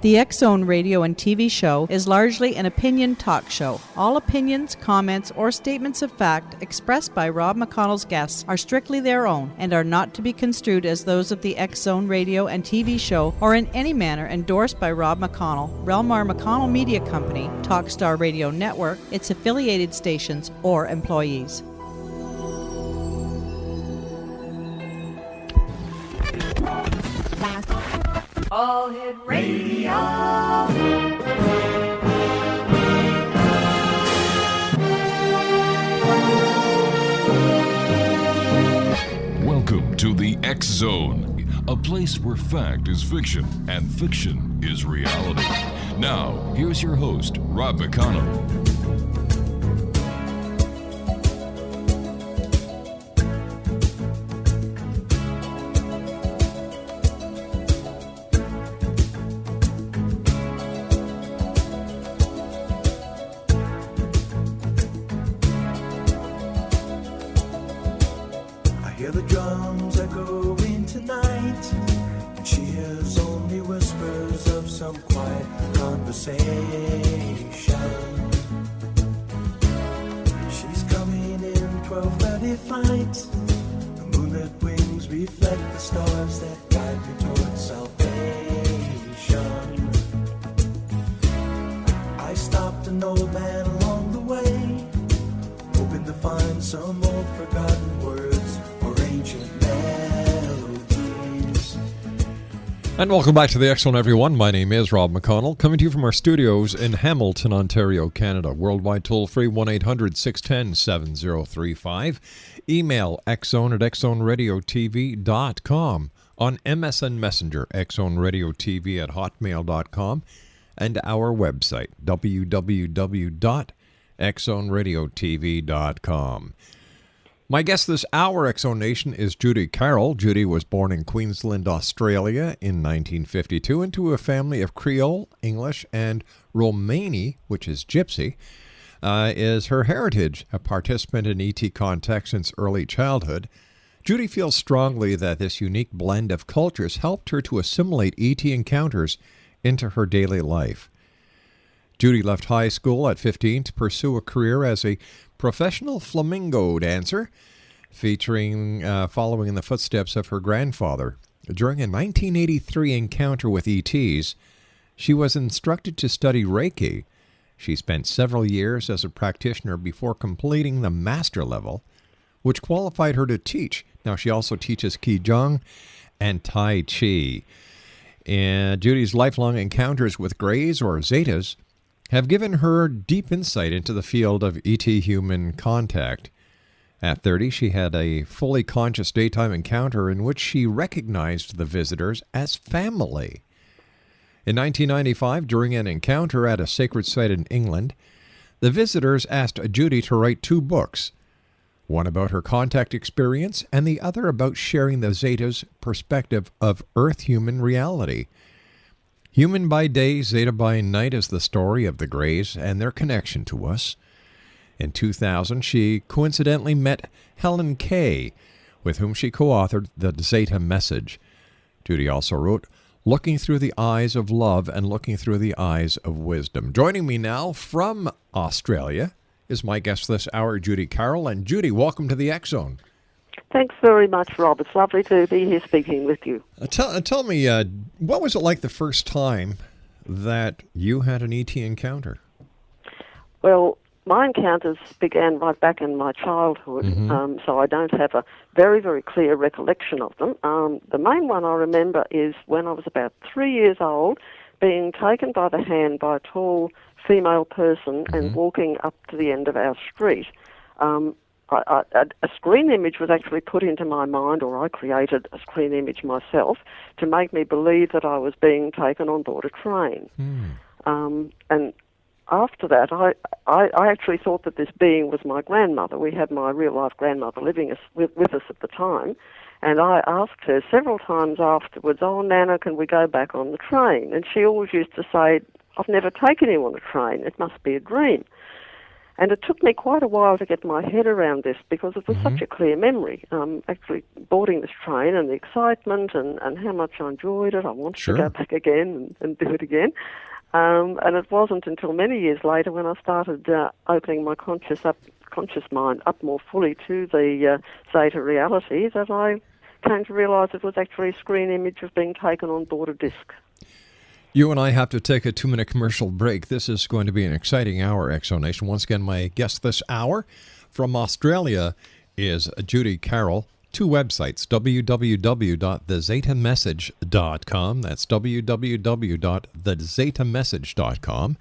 The X-Zone radio and TV show is largely an opinion talk show. All opinions, comments, or statements of fact expressed by Rob McConnell's guests are strictly their own and are not to be construed as those of the X-Zone radio and TV show or in any manner endorsed by Rob McConnell, REL-MAR McConnell Media Company, Talkstar Radio Network, its affiliated stations, or employees. All Hit Radio. Welcome to the X Zone, a place where fact is fiction and fiction is reality. Now, here's your host, Rob McConnell. And welcome back to the X-Zone, everyone. My name is Rob McConnell, coming to you from our studios in Hamilton, Ontario, Canada. Worldwide toll-free, 1-800-610-7035. Email xzone@xzoneradiotv.com. On MSN Messenger, xzoneradiotv@hotmail.com. And our website, www.xzoneradiotv.com. My guest this hour, X-Zone Nation, is Judy Carroll. Judy was born in Queensland, Australia in 1952 into a family of Creole, English, and Romany, which is Gypsy, is her heritage. A participant in ET contact since early childhood, Judy feels strongly that this unique blend of cultures helped her to assimilate ET encounters into her daily life. Judy left high school at 15 to pursue a career as a professional flamenco dancer, following in the footsteps of her grandfather. During a 1983 encounter with ETs, she was instructed to study Reiki. She spent several years as a practitioner before completing the master level, which qualified her to teach. Now, she also teaches Qigong and Tai Chi. And Judy's lifelong encounters with Greys, or Zetas, have given her deep insight into the field of ET-human contact. At 30, she had a fully conscious daytime encounter in which she recognized the visitors as family. In 1995, during an encounter at a sacred site in England, the visitors asked Judy to write 2 books, one about her contact experience and the other about sharing the Zetas' perspective of Earth-human reality. Human by Day, Zeta by Night is the story of the Greys and their connection to us. In 2000, she coincidentally met Helene Kaye, with whom she co-authored the Zeta Message. Judy also wrote Looking Through the Eyes of Love and Looking Through the Eyes of Wisdom. Joining me now from Australia is my guest this hour, Judy Carroll. And Judy, welcome to the X-Zone. Thanks very much, Rob. It's lovely to be here speaking with you. Tell me, what was it like the first time that you had an ET encounter? Well, my encounters began right back in my childhood, so I don't have a very, very clear recollection of them. The main one I remember is when I was about 3 years old, being taken by the hand by a tall female person and walking up to the end of our street. A screen image was actually put into my mind, or I created a screen image myself, to make me believe that I was being taken on board a train. And after that, I actually thought that this being was my grandmother. We had my real-life grandmother living with us at the time, and I asked her several times afterwards, "Oh, Nana, can we go back on the train?" And she always used to say, "I've never taken you on a train. It must be a dream." And it took me quite a while to get my head around this because it was such a clear memory. Actually boarding this train and the excitement and how much I enjoyed it. I wanted to go back again and do it again. And it wasn't until many years later when I started opening my conscious mind up more fully to the Zeta reality that I came to realise it was actually a screen image of being taken on board a disc. You and I have to take a 2-minute commercial break. This is going to be an exciting hour, Exonation. Once again, my guest this hour from Australia is Judy Carroll. 2 websites, www.thezetamessage.com. That's www.thezetamessage.com.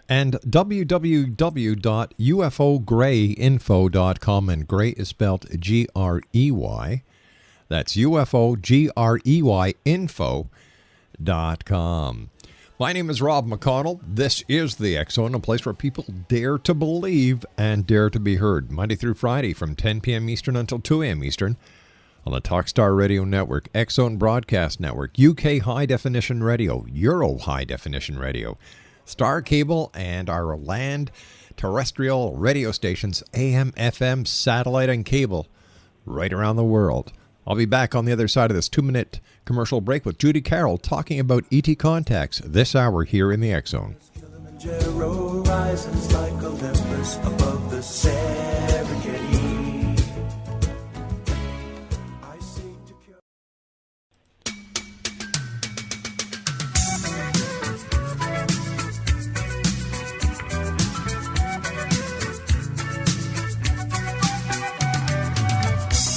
And www.ufogreyinfo.com. And Grey is spelled Grey. That's ufogreyinfo.com. My name is Rob McConnell. This is The X Zone, a place where people dare to believe and dare to be heard. Monday through Friday from 10 p.m. Eastern until 2 a.m. Eastern on the Talkstar Radio Network, X Zone Broadcast Network, UK High Definition Radio, Euro High Definition Radio, Star Cable, and our land terrestrial radio stations, AM, FM, satellite, and cable right around the world. I'll be back on the other side of this 2-minute commercial break with Judy Carroll talking about ET contacts this hour here in the X Zone. Kilimanjaro rises like Olympus above the Serengeti. I seek to cure.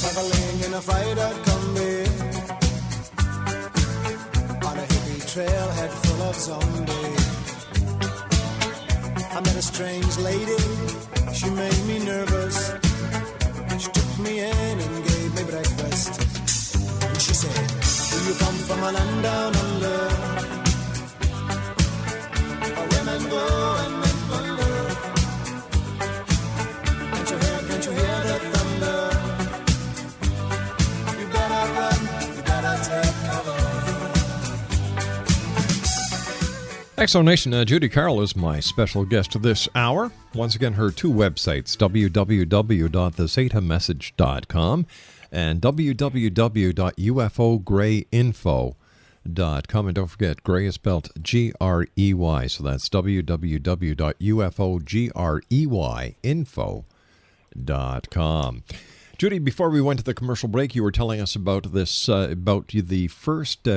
Traveling in a freighter combi on a hippie trailhead full of zombies. I met a strange lady, she made me nervous. She took me in and gave me breakfast. And she said, do you come from a land down under? Where women go and men wonder. Can't you hear the thunder? You better run, you better take cover. Exonation, Judy Carroll is my special guest this hour. Once again, her 2 websites, www.thezetamessage.com and www.ufogreyinfo.com. And don't forget, Grey is spelled Grey, so that's www.ufogreyinfo.com. Judy, before we went to the commercial break, you were telling us about this, about the first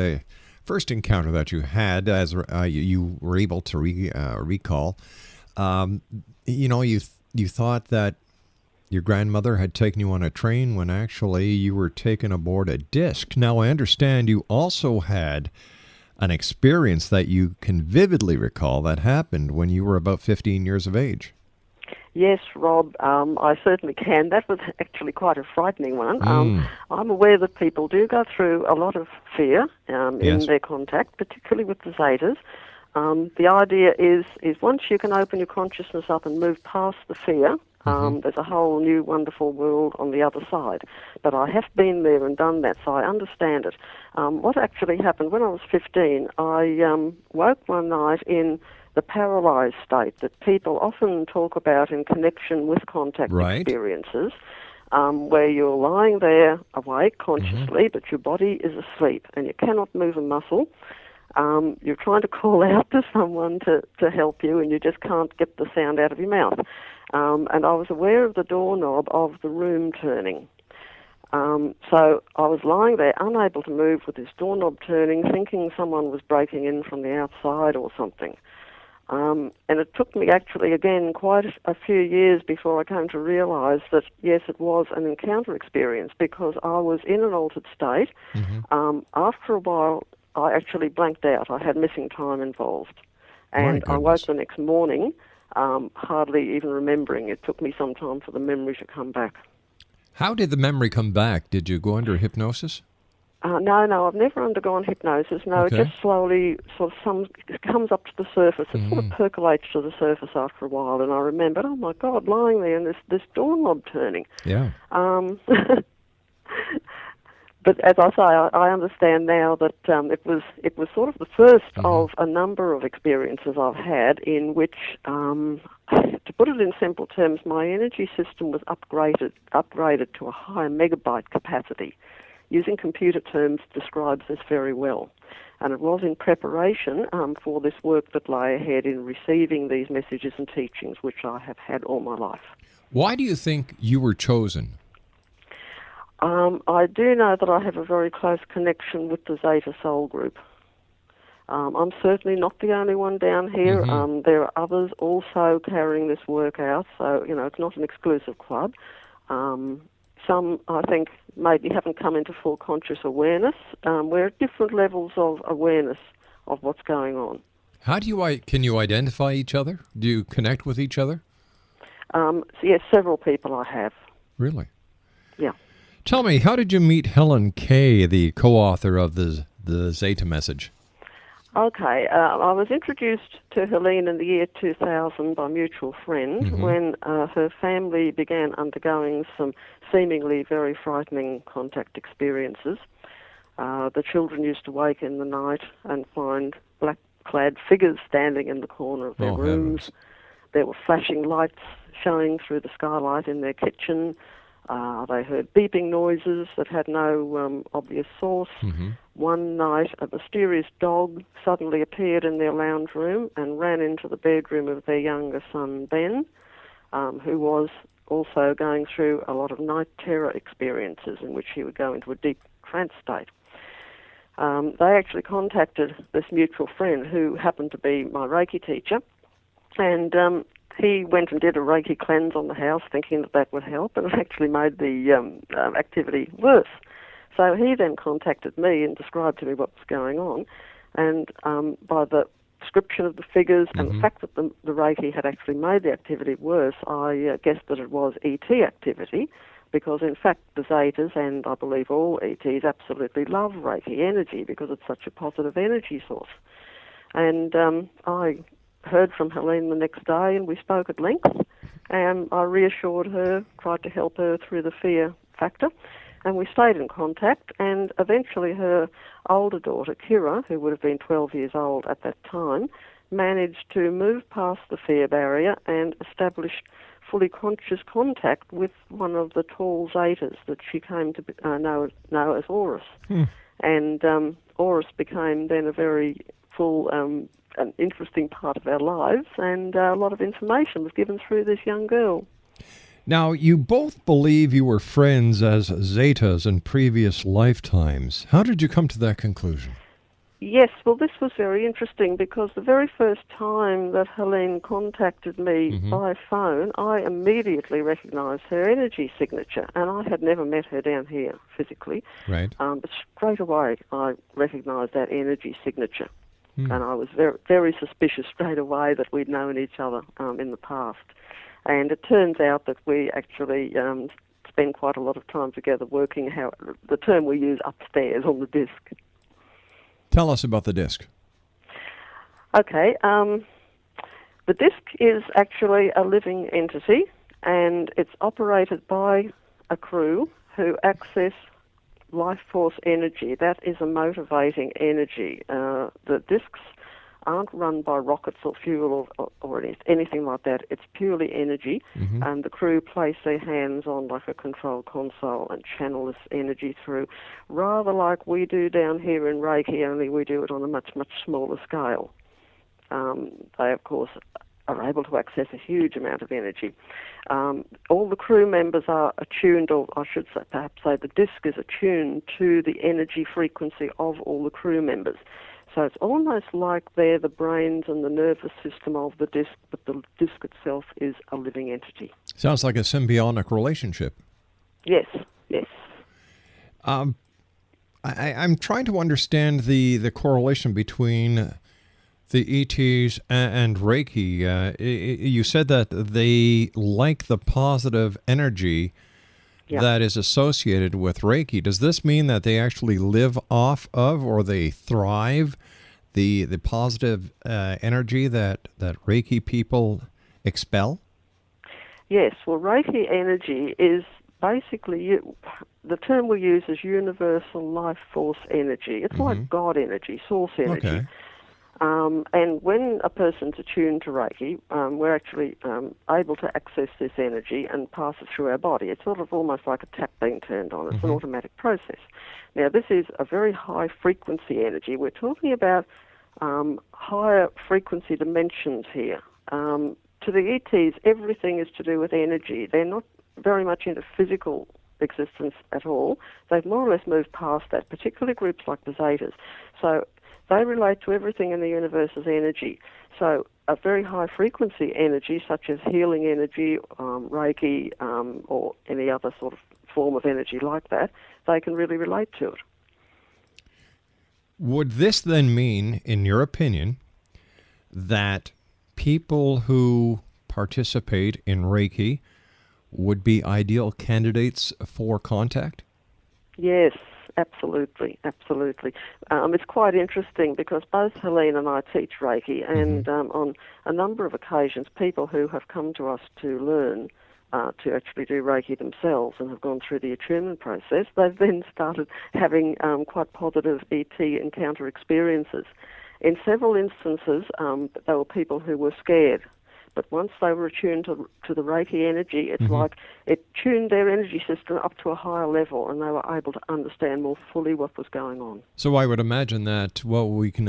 encounter that you had, as you were able to recall. You thought that your grandmother had taken you on a train when actually you were taken aboard a disc. Now, I understand you also had an experience that you can vividly recall that happened when you were about 15 years of age. Yes, Rob, I certainly can. That was actually quite a frightening one. I'm aware that people do go through a lot of fear in their contact, particularly with the Zetas. The idea is once you can open your consciousness up and move past the fear, there's a whole new wonderful world on the other side. But I have been there and done that, so I understand it. What actually happened, when I was 15, I woke one night in the paralyzed state that people often talk about in connection with contact experiences, where you're lying there awake consciously, but your body is asleep and you cannot move a muscle. You're trying to call out to someone to help you and you just can't get the sound out of your mouth. And I was aware of the doorknob of the room turning. So I was lying there unable to move with this doorknob turning, thinking someone was breaking in from the outside or something. And it took me actually, again, quite a few years before I came to realise that, yes, it was an encounter experience because I was in an altered state. After a while, I actually blanked out. I had missing time involved. And I woke the next morning, hardly even remembering. It took me some time for the memory to come back. How did the memory come back? Did you go under hypnosis? No, I've never undergone hypnosis. No, It just slowly sort of comes up to the surface. It sort of percolates to the surface after a while. And I remembered, oh my God, lying there and this doorknob turning. Yeah. But as I say, I understand now that it was sort of the first of a number of experiences I've had in which, to put it in simple terms, my energy system was upgraded to a higher megabyte capacity. Using computer terms describes this very well. And it was in preparation for this work that lay ahead in receiving these messages and teachings, which I have had all my life. Why do you think you were chosen? I do know that I have a very close connection with the Zeta Soul Group. I'm certainly not the only one down here. There are others also carrying this work out, so, it's not an exclusive club. Some, I think, maybe haven't come into full conscious awareness. We're at different levels of awareness of what's going on. How can you identify each other? Do you connect with each other? Yes, several people I have. Really? Yeah. Tell me, how did you meet Helene Kaye, the co-author of the Zeta Message? Okay, I was introduced to Helene in the year 2000 by a mutual friend when her family began undergoing some seemingly very frightening contact experiences. The children used to wake in the night and find black-clad figures standing in the corner of their rooms. Heavens. There were flashing lights showing through the skylight in their kitchen. They heard beeping noises that had no obvious source. One night, a mysterious dog suddenly appeared in their lounge room and ran into the bedroom of their younger son, Ben, who was also going through a lot of night terror experiences in which he would go into a deep trance state. They actually contacted this mutual friend who happened to be my Reiki teacher, and he went and did a Reiki cleanse on the house thinking that would help, and it actually made the activity worse. So he then contacted me and described to me what was going on, and by the description of the figures and the fact that the Reiki had actually made the activity worse, I guessed that it was ET activity, because in fact the Zetas, and I believe all ETs, absolutely love Reiki energy because it's such a positive energy source. And I heard from Helene the next day and we spoke at length, and I reassured her, tried to help her through the fear factor, and we stayed in contact, and eventually her older daughter, Kira, who would have been 12 years old at that time, managed to move past the fear barrier and established fully conscious contact with one of the tall Zetas that she came to know as Horus. And Horus became then a very full an interesting part of our lives, and a lot of information was given through this young girl. Now, you both believe you were friends as Zetas in previous lifetimes. How did you come to that conclusion? Yes, well, this was very interesting because the very first time that Helene contacted me by phone, I immediately recognized her energy signature, and I had never met her down here physically. Right. But straight away, I recognized that energy signature, and I was very, very suspicious straight away that we'd known each other in the past. And it turns out that we actually spend quite a lot of time together working how the term we use upstairs on the disc. Tell us about the disc. Okay, the disc is actually a living entity, and it's operated by a crew who access life force energy. That is a motivating energy. The discs aren't run by rockets or fuel or anything like that. It's purely energy, and the crew place their hands on like a control console and channel this energy through, rather like we do down here in Reiki, only we do it on a much, much smaller scale. They, of course, are able to access a huge amount of energy. All the crew members are attuned, or I should say, perhaps say the disc is attuned to the energy frequency of all the crew members. So it's almost like they're the brains and the nervous system of the disc, but the disc itself is a living entity. Sounds like a symbiotic relationship. Yes, yes. I'm trying to understand the correlation between the ETs and Reiki. You said that they like the positive energy that is associated with Reiki. Does this mean that they actually live off of, or they thrive, the positive energy that Reiki people expel? Yes, well, Reiki energy is basically, the term we use is universal life force energy. It's like God energy, source energy. Okay. And when a person's attuned to Reiki, we're actually able to access this energy and pass it through our body. It's sort of almost like a tap being turned on. It's an automatic process. Now, this is a very high frequency energy. We're talking about higher frequency dimensions here. To the ETs, everything is to do with energy. They're not very much into physical existence at all. They've more or less moved past that, particularly groups like the Zetas. So they relate to everything in the universe as energy. So a very high frequency energy, such as healing energy, Reiki, or any other sort of form of energy like that, they can really relate to it. Would this then mean, in your opinion, that people who participate in Reiki would be ideal candidates for contact? Yes, absolutely, absolutely. It's quite interesting because both Helene and I teach Reiki, and on a number of occasions, people who have come to us to learn to actually do Reiki themselves and have gone through the attunement process, they've then started having quite positive ET encounter experiences. In several instances, there were people who were scared, but once they were attuned to the Reiki energy, it's like it tuned their energy system up to a higher level, and they were able to understand more fully what was going on. So I would imagine that what we can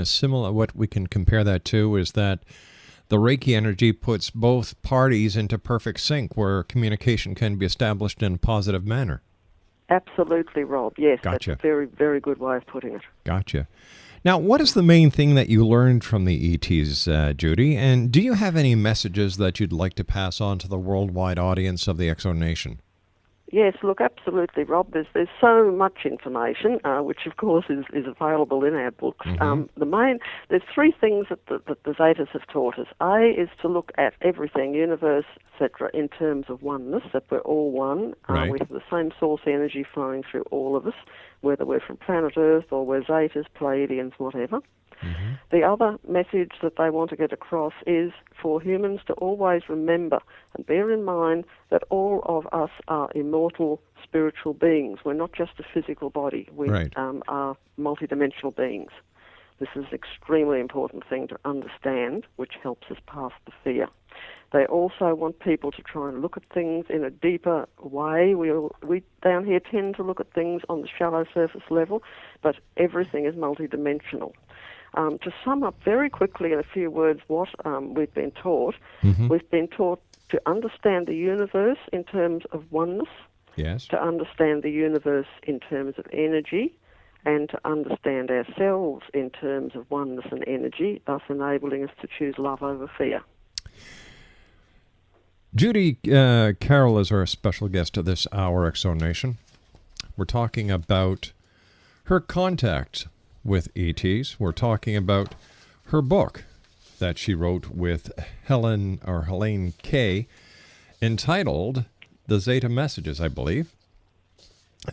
compare that to is that the Reiki energy puts both parties into perfect sync, where communication can be established in a positive manner. Absolutely, Rob. Yes, Gotcha. That's a very, very good way of putting it. Gotcha. Now, what is the main thing that you learned from the ETs, Judy? And do you have any messages that you'd like to pass on to the worldwide audience of the Exo Nation? Yes, look, absolutely, Rob. There's so much information, which of course is available in our books. There's three things that the Zetas have taught us. A is to look at everything, universe, etc., in terms of oneness, that we're all one. Right. We have the same source energy flowing through all of us, whether we're from planet Earth or we're Zetas, Pleiadians, whatever. The other message that they want to get across is for humans to always remember and bear in mind that all of us are immortal spiritual beings. We're not just a physical body. We are multidimensional beings. This is an extremely important thing to understand, which helps us pass the fear. They also want people to try and look at things in a deeper way. We down here tend to look at things on the shallow surface level, but everything is multidimensional. To sum up very quickly in a few words what we've been taught, we've been taught to understand the universe in terms of oneness, to understand the universe in terms of energy, and to understand ourselves in terms of oneness and energy, thus enabling us to choose love over fear. Judy Carroll is our special guest of this hour, Exo Nation. We're talking about her contact with ETs. We're talking about her book that she wrote with Helene Kaye, entitled The Zeta Messages, I believe.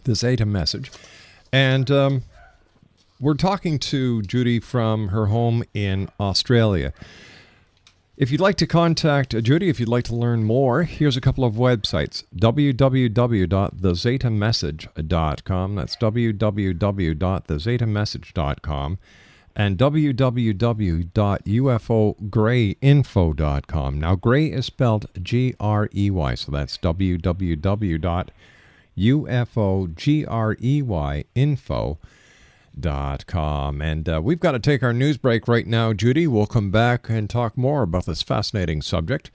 The Zeta Message. And we're talking to Judy from her home in Australia. If you'd like to contact Judy, if you'd like to learn more, here's a couple of websites. www.thezetamessage.com. That's www.thezetamessage.com. And www.ufograyinfo.com. Now, Gray is spelled Grey, so that's www.ufogreyinfo.com. And we've got to take our news break right now, Judy. We'll come back and talk more about this fascinating subject.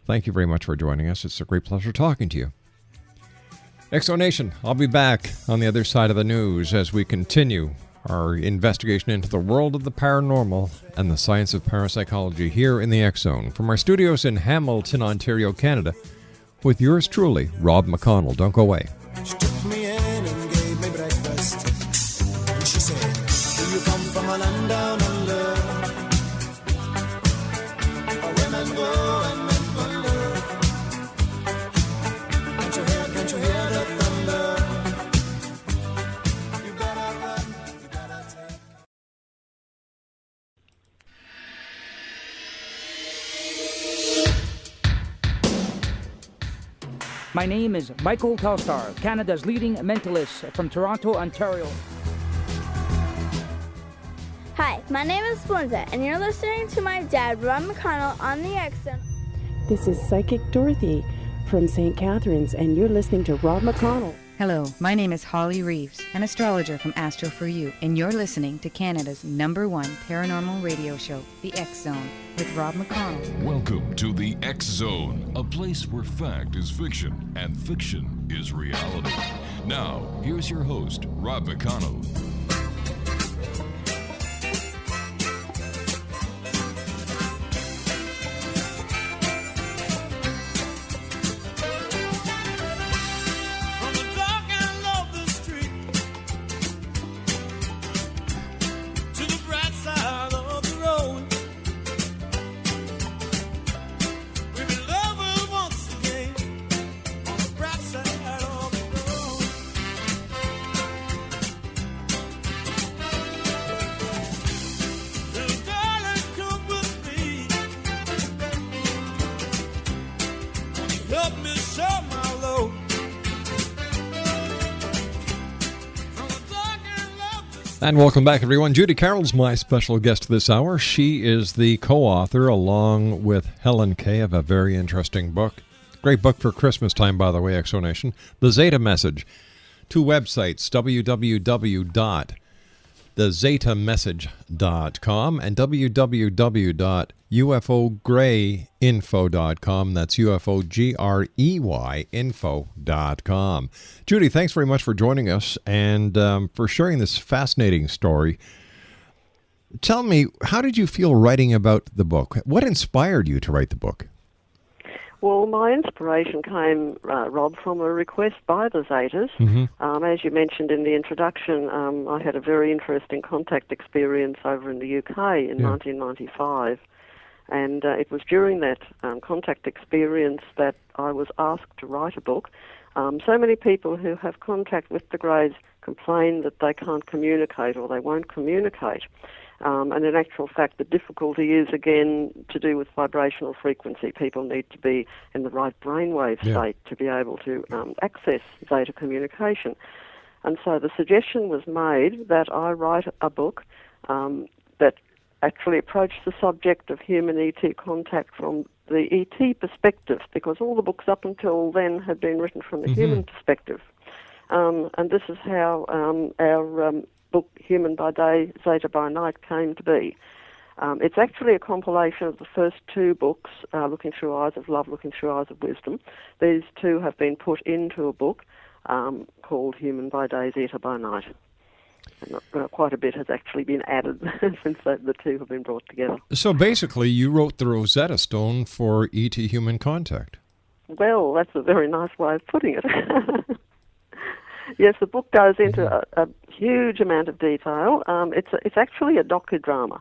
Thank you very much for joining us. It's a great pleasure talking to you. Exo Nation, I'll be back on the other side of the news as we continue our investigation into the world of the paranormal and the science of parapsychology here in the X Zone. From our studios in Hamilton, Ontario, Canada, with yours truly, Rob McConnell. Don't go away. She took me in and gave me breakfast. And she said, do you come from a land down under? Where women go and men wonder. Can't you hear the thunder? You better run, you better take. My name is Michael Telstar, Canada's leading mentalist from Toronto, Ontario. Hi, my name is Splenda, and you're listening to my dad, Rob McConnell, on the X Zone. This is Psychic Dorothy from St. Catharines, and you're listening to Rob McConnell. Hello, my name is Holly Reeves, an astrologer from Astro For You, and you're listening to Canada's #1 paranormal radio show, The X Zone, with Rob McConnell. Welcome to The X Zone, a place where fact is fiction and fiction is reality. Now, here's your host, Rob McConnell. And welcome back, everyone. Judy Carroll's my special guest this hour. She is the co-author, along with Helene Kaye, of a very interesting book. Great book for Christmas time, by the way, Exonation. The Zeta Message. 2 websites, www.thezetamessage.com and www.ufogreyinfo.com. That's UFOGREY info.com. Judy, thanks very much for joining us and for sharing this fascinating story. Tell me, how did you feel writing about the book? What inspired you to write the book? Well, my inspiration came, Rob, from a request by the Zetas. As you mentioned in the introduction, I had a very interesting contact experience over in the UK in 1995. And it was during that contact experience that I was asked to write a book. So many people who have contact with the Greys complain that they can't communicate or they won't communicate. And in actual fact, the difficulty is, again, to do with vibrational frequency. People need to be in the right brainwave state to be able to access Zeta communication. And so the suggestion was made that I write a book that actually approached the subject of human ET contact from the ET perspective, because all the books up until then had been written from the human perspective. And this is how our book, Human by Day, Zeta by Night, came to be. It's actually a compilation of the first 2 books, Looking Through Eyes of Love, Looking Through Eyes of Wisdom. These 2 have been put into a book called Human by Day, Zeta by Night. And quite a bit has actually been added since the 2 have been brought together. So basically, you wrote the Rosetta Stone for ET human contact. Well, that's a very nice way of putting it. Yes, the book goes into a huge amount of detail. It's actually a docudrama,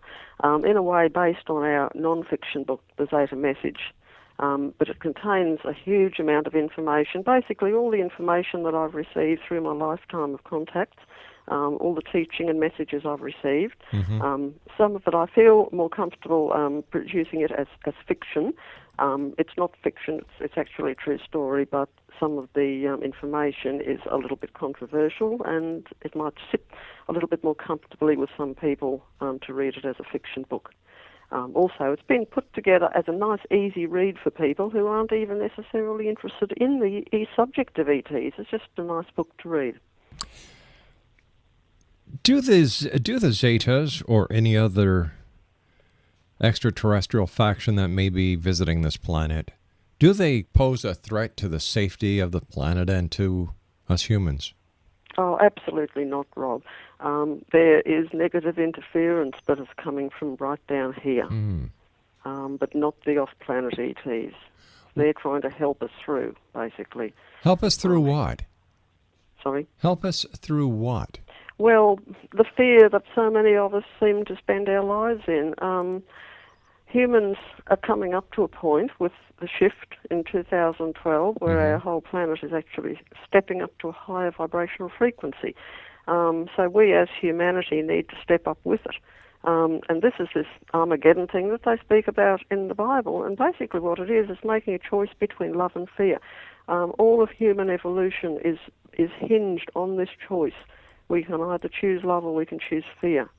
in a way based on our non-fiction book, The Zeta Message. But it contains a huge amount of information, basically all the information that I've received through my lifetime of contacts, all the teaching and messages I've received. Some of it I feel more comfortable producing it as fiction. It's not fiction, it's actually a true story, but some of the information is a little bit controversial, and it might sit a little bit more comfortably with some people to read it as a fiction book. Also, it's been put together as a nice, easy read for people who aren't even necessarily interested in the subject of ETs. It's just a nice book to read. Do the Zetas or any other extraterrestrial faction that may be visiting this planet, do they pose a threat to the safety of the planet and to us humans? Oh, absolutely not, Rob. There is negative interference, but it's coming from right down here, but not the off-planet ETs. They're trying to help us through, basically. Help us through what? Sorry? Help us through what? Well, the fear that so many of us seem to spend our lives in. Humans are coming up to a point with the shift in 2012 where our whole planet is actually stepping up to a higher vibrational frequency. So we as humanity need to step up with it. And this is this Armageddon thing that they speak about in the Bible. And basically what it is making a choice between love and fear. All of human evolution is hinged on this choice. We can either choose love or we can choose fear.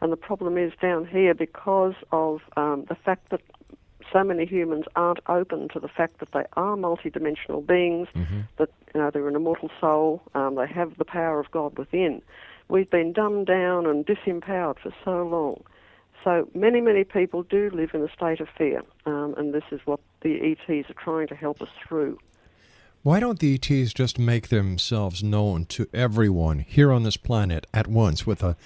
And the problem is down here, because of the fact that so many humans aren't open to the fact that they are multidimensional beings, that they're an immortal soul, they have the power of God within. We've been dumbed down and disempowered for so long. So many, many people do live in a state of fear, and this is what the ETs are trying to help us through. Why don't the ETs just make themselves known to everyone here on this planet at once with a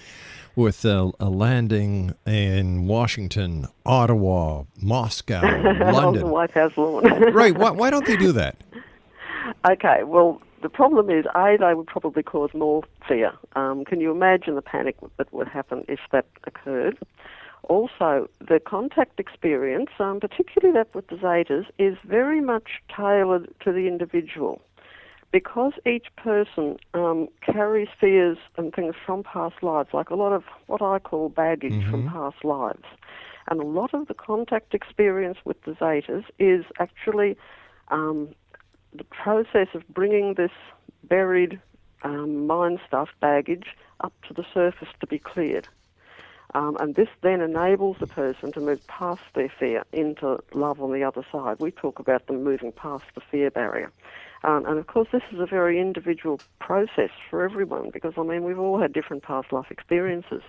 landing in Washington, Ottawa, Moscow, London? On the White House lawn. Right. Why don't they do that? Okay, well, the problem is, A, they would probably cause more fear. Can you imagine the panic that would happen if that occurred? Also, the contact experience, particularly that with the Zetas, is very much tailored to the individual. Because each person carries fears and things from past lives, like a lot of what I call baggage from past lives. And a lot of the contact experience with the Zetas is actually the process of bringing this buried mind stuff, baggage, up to the surface to be cleared. And this then enables the person to move past their fear into love on the other side. We talk about them moving past the fear barrier. And of course, this is a very individual process for everyone because, we've all had different past life experiences.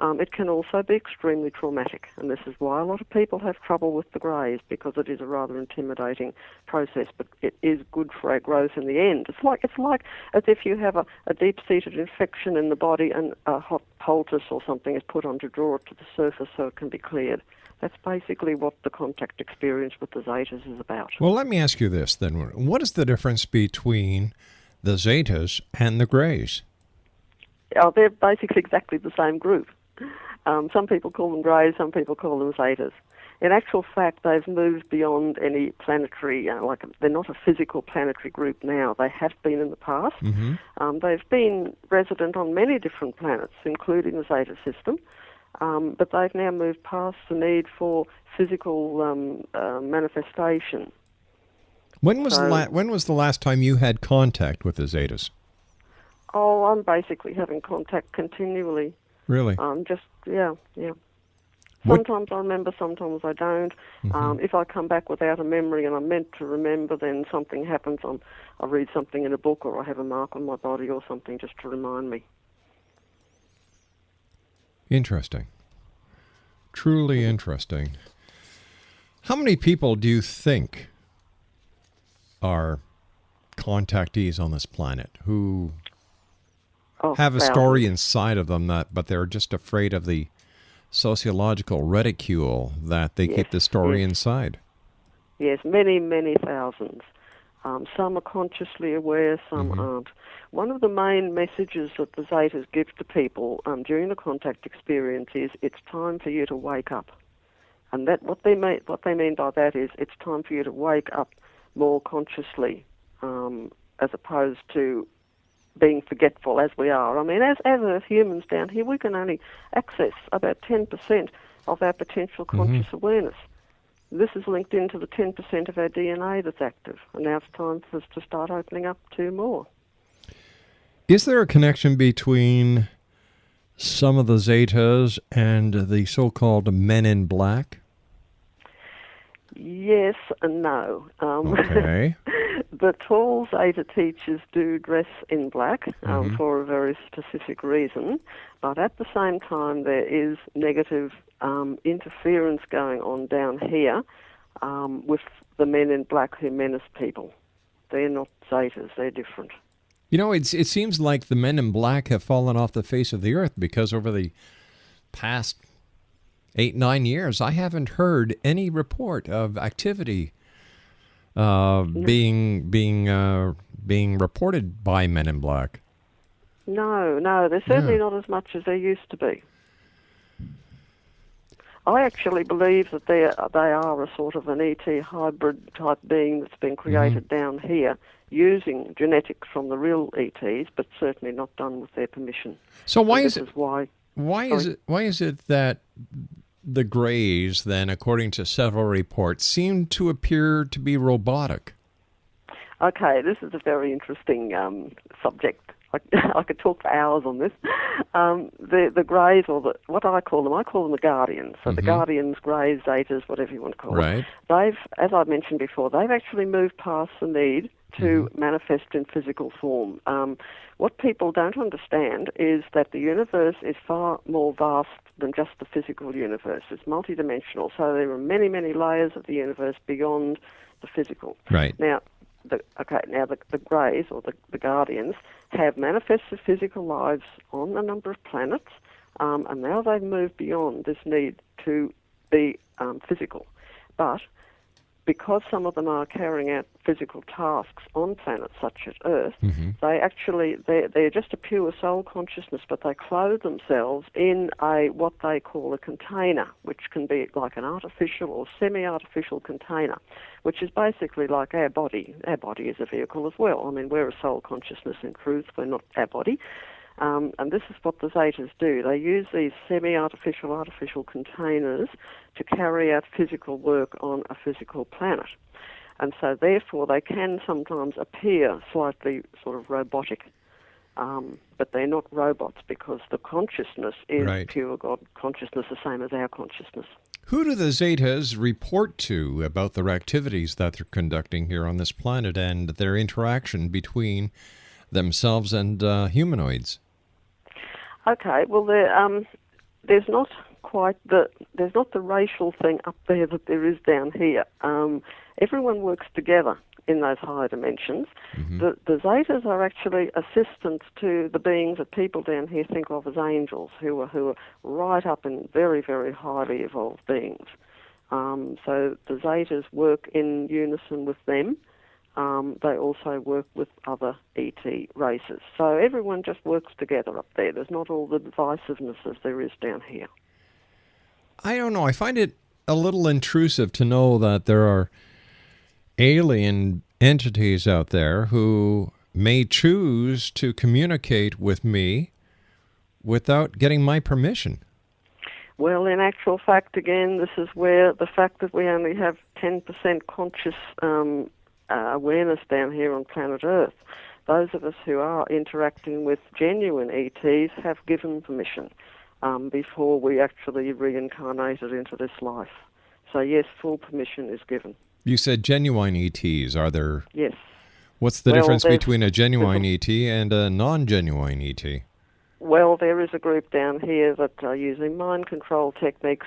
It can also be extremely traumatic, and this is why a lot of people have trouble with the greys, because it is a rather intimidating process, but it is good for our growth in the end. It's like as if you have a deep-seated infection in the body and a hot poultice or something is put on to draw it to the surface so it can be cleared. That's basically what the contact experience with the Zetas is about. Well, let me ask you this then. What is the difference between the Zetas and the greys? Oh, they're basically exactly the same group. Some people call them greys, some people call them Zetas. In actual fact, they've moved beyond any planetary, they're not a physical planetary group now. They have been in the past. They've been resident on many different planets, including the Zeta system, but they've now moved past the need for physical manifestation. When was the last time you had contact with the Zetas? Oh, I'm basically having contact continually. Really? Yeah. Sometimes I remember, sometimes I don't. If I come back without a memory and I'm meant to remember, then something happens. I read something in a book or I have a mark on my body or something just to remind me. Interesting. Truly interesting. How many people do you think are contactees on this planet who have a story inside of them but they're just afraid of the sociological ridicule that they keep the story inside? Yes, many, many thousands. Some are consciously aware, some aren't. One of the main messages that the Zetas give to people during the contact experience is it's time for you to wake up. And that what they mean by that is it's time for you to wake up more consciously as opposed to being forgetful as we are. As Earth humans down here, we can only access about 10% of our potential conscious awareness. This is linked into the 10% of our DNA that's active, and now it's time for us to start opening up to more. Is there a connection between some of the Zetas and the so-called Men in Black? Yes and no. Okay. The tall Zeta teachers do dress in black for a very specific reason, but at the same time there is negative interference going on down here with the Men in Black who menace people. They're not Zetas, they're different. It seems like the Men in Black have fallen off the face of the earth because over the past 8-9 years, I haven't heard any report of activity being reported by Men in Black. No, they're certainly not as much as they used to be. I actually believe that they are a sort of an ET hybrid type being that's been created down here using genetics from the real ETs, but certainly not done with their permission. So why is it that the Greys, then, according to several reports, seem to appear to be robotic? Okay, this is a very interesting subject. I could talk for hours on this. The greys, or what I call them the guardians. So the guardians, greys, zetas, whatever you want to call them. They've, as I mentioned before, they've actually moved past the need to manifest in physical form. What people don't understand is that the universe is far more vast than just the physical universe. It's multidimensional, so there are many, many layers of the universe beyond the physical. Right. Now, the greys, or the guardians, have manifested physical lives on a number of planets, and now they've moved beyond this need to be physical. But because some of them are carrying out physical tasks on planets such as Earth, they're just a pure soul consciousness, but they clothe themselves in what they call a container, which can be like an artificial or semi-artificial container, which is basically like our body. Our body is a vehicle as well. I mean, we're a soul consciousness in truth, we're not our body. And this is what the Zetas do. They use these artificial containers to carry out physical work on a physical planet. And so therefore they can sometimes appear slightly sort of robotic, but they're not robots because the consciousness is pure God consciousness, the same as our consciousness. Who do the Zetas report to about their activities that they're conducting here on this planet and their interaction between themselves and humanoids? Okay, well, there's not the racial thing up there that there is down here. Everyone works together in those higher dimensions. The Zetas are actually assistants to the beings that people down here think of as angels, who are right up in very, very highly evolved beings. So the Zetas work in unison with them. They also work with other ET races. So everyone just works together up there. There's not all the divisiveness as there is down here. I don't know. I find it a little intrusive to know that there are alien entities out there who may choose to communicate with me without getting my permission. Well, in actual fact, again, this is where the fact that we only have 10% conscious awareness down here on planet Earth. Those of us who are interacting with genuine ETs have given permission before we actually reincarnated into this life. So yes, full permission is given. You said genuine ETs. Are there? Yes. What's the difference between a genuine ET and a non-genuine ET? Well, there is a group down here that are using mind control techniques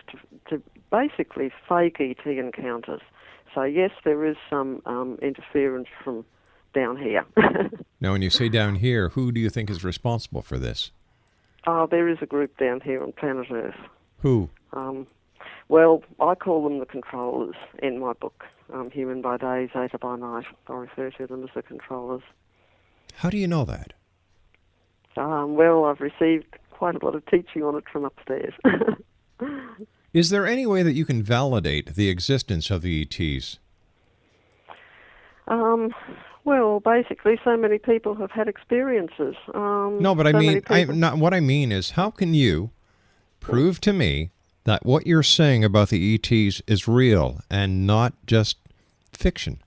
to basically fake ET encounters. So yes, there is some interference from down here. Now, when you say down here, who do you think is responsible for this? There is a group down here on planet Earth. Who? Well, I call them the controllers in my book, Human by Day, Zeta by Night. I refer to them as the controllers. How do you know that? Well, I've received quite a lot of teaching on it from upstairs. Is there any way that you can validate the existence of the ETs? Well, basically, so many people have had experiences. No, but I mean, what I mean is, how can you prove to me that what you're saying about the ETs is real and not just fiction?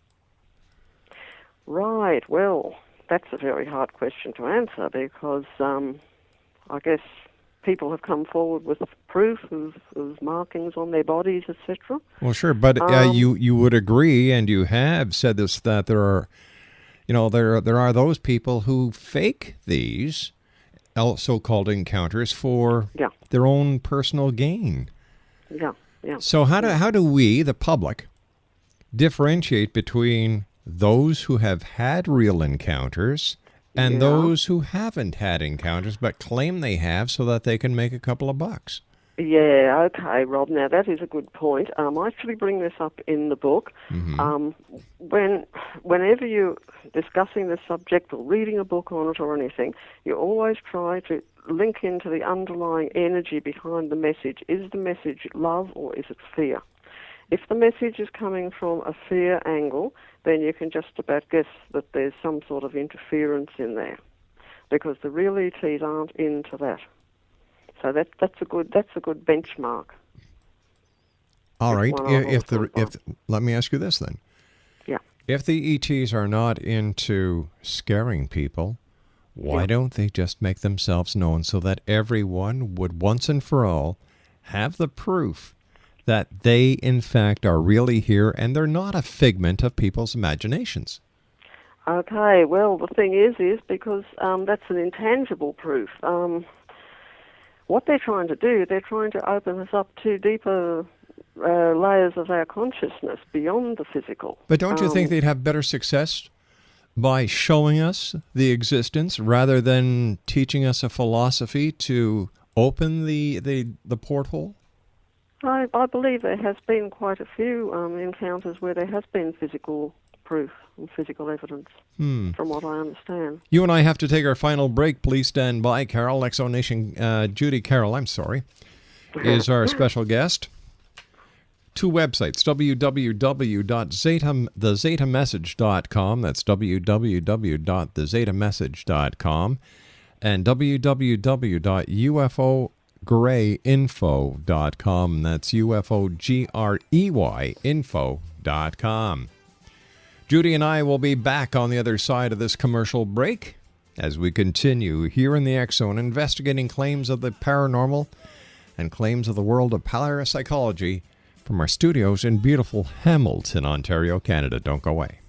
Right. Well, that's a very hard question to answer because I guess people have come forward with proof of markings on their bodies, etc. Well, sure, but you would agree, and you have said this, that there are, there are those people who fake these so-called encounters for their own personal gain. Yeah. So how do we, the public, differentiate between those who have had real encounters and those who haven't had encounters but claim they have so that they can make a couple of bucks? Yeah, okay, Rob. Now, that is a good point. I actually bring this up in the book. Whenever you're discussing this subject or reading a book on it or anything, you always try to link into the underlying energy behind the message. Is the message love or is it fear? If the message is coming from a fear angle, then you can just about guess that there's some sort of interference in there, because the real ETs aren't into that. So that's a good benchmark. All right. Let me ask you this then. Yeah. If the ETs are not into scaring people, Why don't they just make themselves known so that everyone would once and for all have the proof that they, in fact, are really here and they're not a figment of people's imaginations? Okay, well, the thing is because that's an intangible proof. What they're trying to do, they're trying to open us up to deeper layers of our consciousness beyond the physical. But don't you think they'd have better success by showing us the existence rather than teaching us a philosophy to open the porthole? I believe there has been quite a few encounters where there has been physical proof and physical evidence, from what I understand. You and I have to take our final break. Please stand by. Carol, Exonation, Judy Carroll, is our special guest. 2 websites, www.thezetamessage.com, that's www.thezetamessage.com, and www.ufogreyinfo.com, that's UFOGREY info.com. Judy and I will be back on the other side of this commercial break as we continue here in the X Zone investigating claims of the paranormal and claims of the world of parapsychology from our studios in beautiful Hamilton, Ontario, Canada. Don't go away.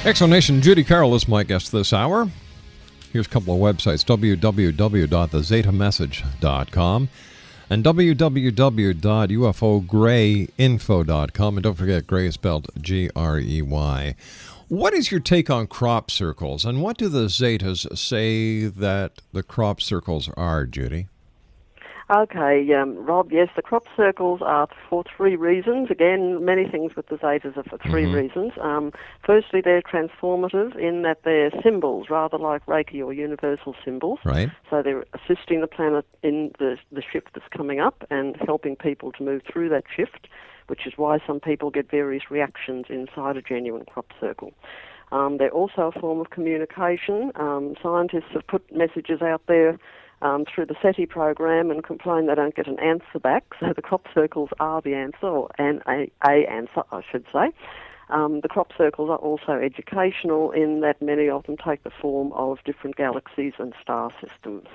Exonation, Judy Carroll is my guest this hour. Here's a couple of websites, www.thezetamessage.com and www.ufogreyinfo.com. And don't forget, Grey is spelled Grey. What is your take on crop circles, and what do the Zetas say that the crop circles are, Judy? Okay, Rob, yes, the crop circles are for 3 reasons. Again, many things with the Zetas are for 3 reasons. Firstly, they're transformative in that they're symbols, rather like Reiki or universal symbols. Right. So they're assisting the planet in the shift that's coming up and helping people to move through that shift, which is why some people get various reactions inside a genuine crop circle. They're also a form of communication. Scientists have put messages out there through the SETI program and complain they don't get an answer back. So the crop circles are the answer, or an answer, I should say. The crop circles are also educational in that many of them take the form of different galaxies and star systems.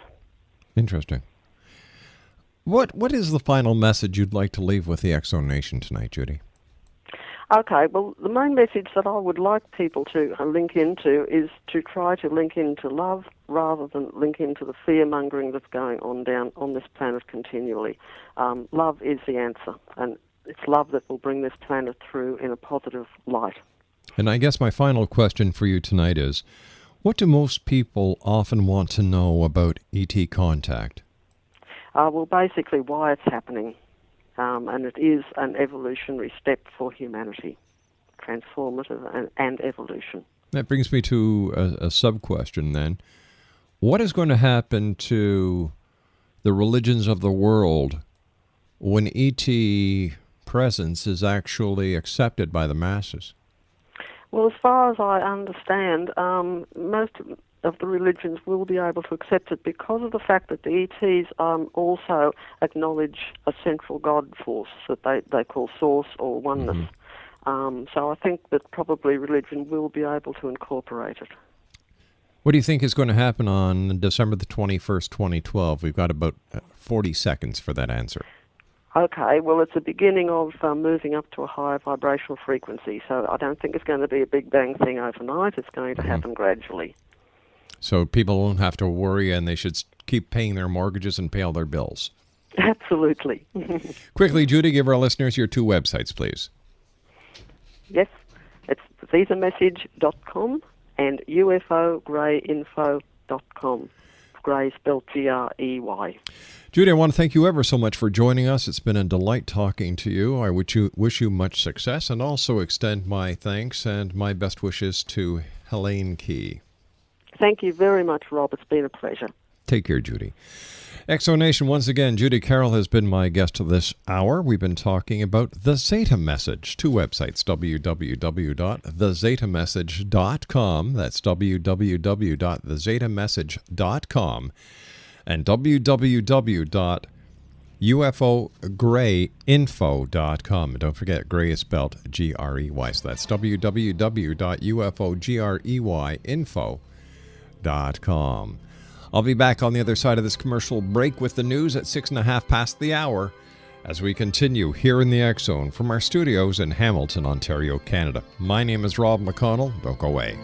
Interesting. What is the final message you'd like to leave with the X Zone Nation tonight, Judy? Okay, well, the main message that I would like people to link into is to try to link into love rather than link into the fear-mongering that's going on down on this planet continually. Love is the answer, and it's love that will bring this planet through in a positive light. And I guess my final question for you tonight is, what do most people often want to know about ET contact? Well, basically why it's happening. And it is an evolutionary step for humanity, transformative and evolution. That brings me to a sub-question then. What is going to happen to the religions of the world when ET presence is actually accepted by the masses? Well, as far as I understand, most of the religions will be able to accept it because of the fact that the ETs also acknowledge a central God force that they call source or oneness. So I think that probably religion will be able to incorporate it. What do you think is going to happen on December the 21st, 2012? We've got about 40 seconds for that answer. Okay, well, it's the beginning of moving up to a higher vibrational frequency, so I don't think it's going to be a big bang thing overnight. It's going to happen gradually. So people won't have to worry, and they should keep paying their mortgages and pay all their bills. Absolutely. Quickly, Judy, give our listeners your 2 websites, please. Yes, it's zetamessage.com and ufograyinfo.com. Gray spelled Grey. Judy, I want to thank you ever so much for joining us. It's been a delight talking to you. I wish you much success, and also extend my thanks and my best wishes to Helene Kaye. Thank you very much, Rob. It's been a pleasure. Take care, Judy. Exonation, once again, Judy Carroll has been my guest this hour. We've been talking about the Zeta Message. 2 websites, www.thezetamessage.com. That's www.thezetamessage.com. And www.ufograyinfo.com. And don't forget, Gray is spelled Grey. So that's www.ufograyinfo.com. I'll be back on the other side of this commercial break with the news at 6:30 past the hour as we continue here in the X Zone from our studios in Hamilton, Ontario, Canada. My name is Rob McConnell. Don't go away.